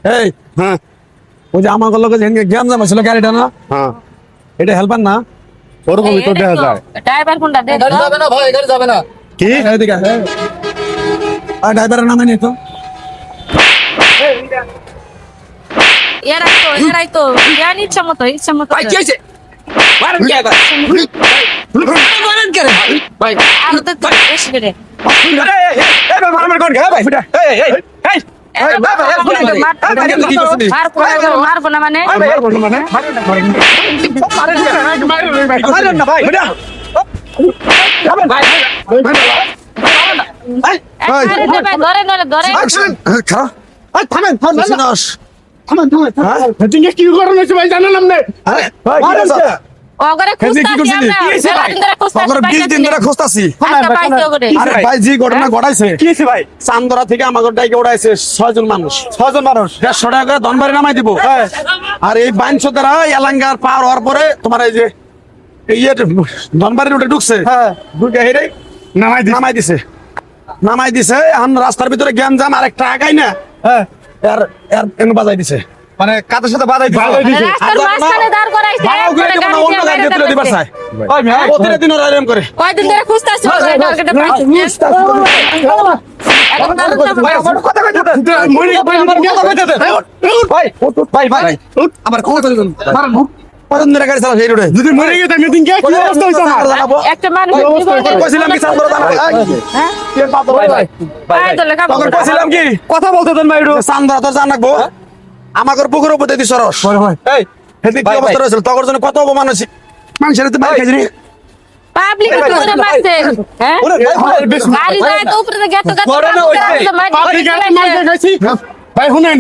এই হ্যাঁ ওই যে আমার লোক জ্ঞান জামা ছিল গাড়িটা না, হ্যাঁ এটা হেল্পার না? ওরকমই তো দেখা যায়। ড্রাইভার কোনটা দেখ গাড়ি যাবে না ভাই, গাড়ি যাবে না। কি এদিকে আর ড্রাইভারের নামে নিত। এরাই তো জ্ঞান ইচ্ছা মতো ভাই কি হয়েছে? মারেন কে এবার? মারেন কে রে? ভাই আর তো বেশি করে মারবো না মানে ধরে ধরে কি করেন হয়েছে ভাই জানেন আপনি? ওগরে খুঁজতাছি আমরা খুঁজতাছি। আজকে পাইছি ওগরে আরে ভাই যে ঘটনা ঘটাইছে কি হয়েছে ভাই? চান্দরা থেকে আমাদের ডাইকে উড়াইছে 6 জন মানুষ, 150 টাকা করে ধনবাড়ি নামাই দিব। আর এই বাইনশো দ্বারা এলাঙ্গার পার হওয়ার পরে তোমার এই যে ধনবাড়ি রোডে ঢুকছে, ঢুকে হেরে নামাই দিছে। এখন রাস্তার ভিতরে জ্ঞান জাম আর একটা আগাই না বাজাই দিছে, মানে কাদের সাথে বাধাই দিছে? রাস্তার মাঝখানে দাঁড় করাইছে অন্য গাড়ি দিয়ে তুলে দিবার চায়। প্রতিদিন ওরা এরকম করে। কয়দিন ধরে খুঁজতাছি ওগরে টার্গেটে পাইছি এখন দাঁড় আবার কত গাড়ি চালাচ্ছে এই রোডে? যদি মরে গেছে মিটিং কে কি অবস্থা হইতো না? একটা মানুষ কইছিলাম কি চান্দরা হ্যাঁ ভাই তো লেখা কইছিলাম কি কথা বলতে দেন ভাই একটু। চান্দরা তো জান রাখবো। আমাদের পুকুরের উপর দিয়ে সরস এই হেদিক কি অবস্থা রয়েছিল তখন জন্য কত অপমান হয়েছে মানুষের তো বাইক খাইছি পাবলিক তো করে মারছে হ্যাঁ গাড়ি যায় তো উপরে গেত ভাই শুনেন,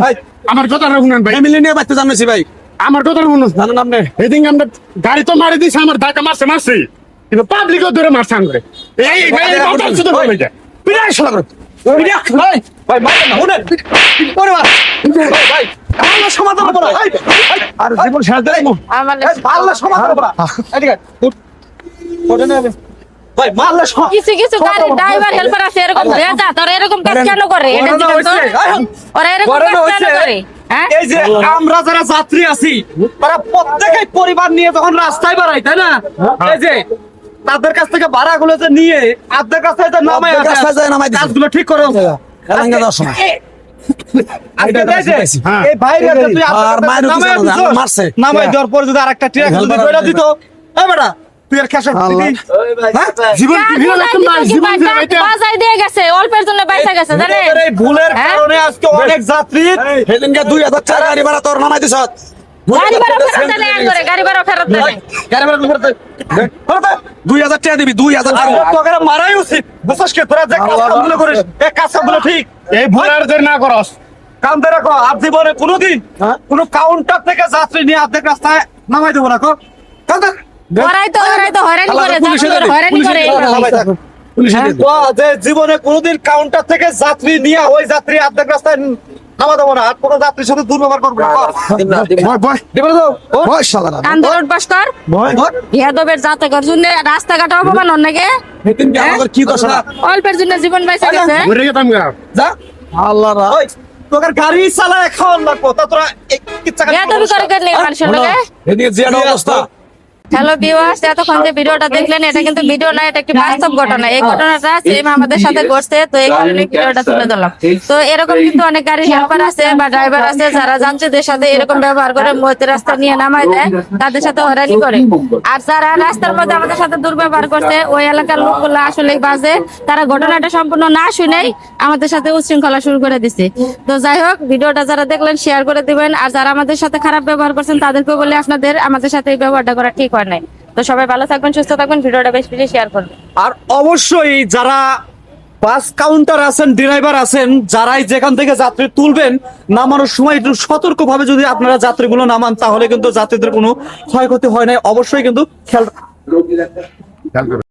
আমার কথা শুনেন ভাই। ফ্যামিলি নিয়ে বাইতে জানাইছি ভাই। আমার কথা শুনুন, জানেন আপনি এদিন আমরা গাড়ি তো মারি দিয়েছে, আমার ধাক্কা মারছে কিন্তু পাবলিকও ধরে মারছে আঙ্গুরে। এই ভাই মোটর শুধু বলে যায় বিরাট শালা করে ভাই ভাই মারেন না শুনেন পরে মার ভাই আল্লাহ সমাধান করো আর জীবন শেষ দেয় আমার আল্লাহ সমাধান করো এদিকে ওঠে না ভাই মারলে কিছু গাড়ি ড্রাইভার হেল্পার আছে এরকম ভেজা তোর এরকম কাজ কেন করে এটা জিজ্ঞেস তো ওরা এরকম কাজ কেন করে হ্যাঁ এই যে আমরা যারা যাত্রী আছি তারা প্রত্যেকই পরিবার নিয়ে যখন রাস্তায় বেড়াই, তাই না? এই যে তাদের কাছ থেকে ভাড়াগুলো যে নিয়ে আপনাদের কাছে নামাই কাজগুলো ঠিক করে এলাঙ্গা দাও শোনা এই ভাইরা যে তুই আর মায়ের মারছে নামাই দেওয়ার পর যদি আরেকটা ট্রাক যদি ধরে দিত, এই বেটা তুই আর খেসার জীবন জীবন বাজাই দিয়ে গেছে অল্পের জন্য বাইসা গেছে জানেন এই ভুলের কারণে আজকে অনেক যাত্রী সেদিনকে 2000 টাকা গাড়ি ভাড়া তোর নামাই দিছ গাড়ি ভাড়া ফেরত দেন করে গাড়ি ভাড়া ফেরত দেন গাড়ি ভাড়া ফেরত দে 2000 টাকা দিবি 2000 টাকা তোকে মারাই উচিত। বুঝছিস কি তোরা যে কাজগুলো করিস এই কাজগুলো ঠিক এই ভুলার যে না করস কান্দে রাখো। আর জীবনে কোনোদিন কোনো কাউন্টার থেকে যাত্রী নিয়ে অর্ধেক রাস্তায় নামাই দেবো রাখো। কান্দে ওরাই তো হয়রানি করে হয়রানি করে যে জীবনে কোনোদিন কাউন্টার থেকে যাত্রী নিয়ে ওই যাত্রী অর্ধেক রাস্তায় নামা দেবো না। আর কোনো যাত্রীর সাথে দুর্ব্যবহার করবো না। আন্দোলন পাস কর ইয়াদবের জাতকের জন্য রাস্তাঘাট অপমান অনেকে সেদিনকে আমাদের কি দশা অল্পের জন্য জীবন বাইসা গেছে মরে গেতাম গা। যা আল্লাহ রা তোকে গাড়ি চালায় খাওয়ান লাগবো তা তোরা ইয়াদবি করে কেন মানুষের লগে এদিকে যে অবস্থা। হ্যালো ভিউয়ার্স, এতক্ষণ যে ভিডিওটা দেখলেন এটা কিন্তু ভিডিও না, এটা একটি বাস্তব ঘটনা। এই ঘটনাটা সেম আমাদের সাথে ঘটছে, তো এই কারণে ভিডিওটা তুলে ধরলাম। তো এরকম কিন্তু অনেক গাড়ি হেল্পার আছে বা ড্রাইভার আছে যারা যাত্রীদের সাথে এরকম ব্যবহার করে, মধ্যে রাস্তা নিয়ে নামাই দেয়, তাদের সাথে হয়রানি করে। আর যারা রাস্তার মধ্যে আমাদের সাথে দুর্ব্যবহার করছে ওই এলাকার লোকগুলো আসলেই বাজে, তারা ঘটনাটা সম্পূর্ণ না শুনেই আমাদের সাথে উচ্ছৃঙ্খলা শুরু করে দিছে। তো যাই হোক, ভিডিওটা যারা দেখলেন শেয়ার করে দিবেন, আর যারা আমাদের সাথে খারাপ ব্যবহার করছেন তাদেরকেও বলে আপনাদের আমাদের সাথে এই ব্যবহারটা করা ঠিক হয় নাই। তো সবাই ভালো থাকবেন, সুস্থ থাকবেন, ভিডিওটা বেশি বেশি শেয়ার করবেন। আর অবশ্যই যারা বাস কাউন্টার আছেন, ড্রাইভার আছেন, যারাই যেখান থেকে যাত্রী তুলবেন, নামানোর সময় একটু সতর্কভাবে যদি আপনারা যাত্রীগুলো নামান, তাহলে কিন্তু যাত্রীদের কোনো ক্ষয়ক্ষতি হয় না। অবশ্যই কিন্তু খেয়াল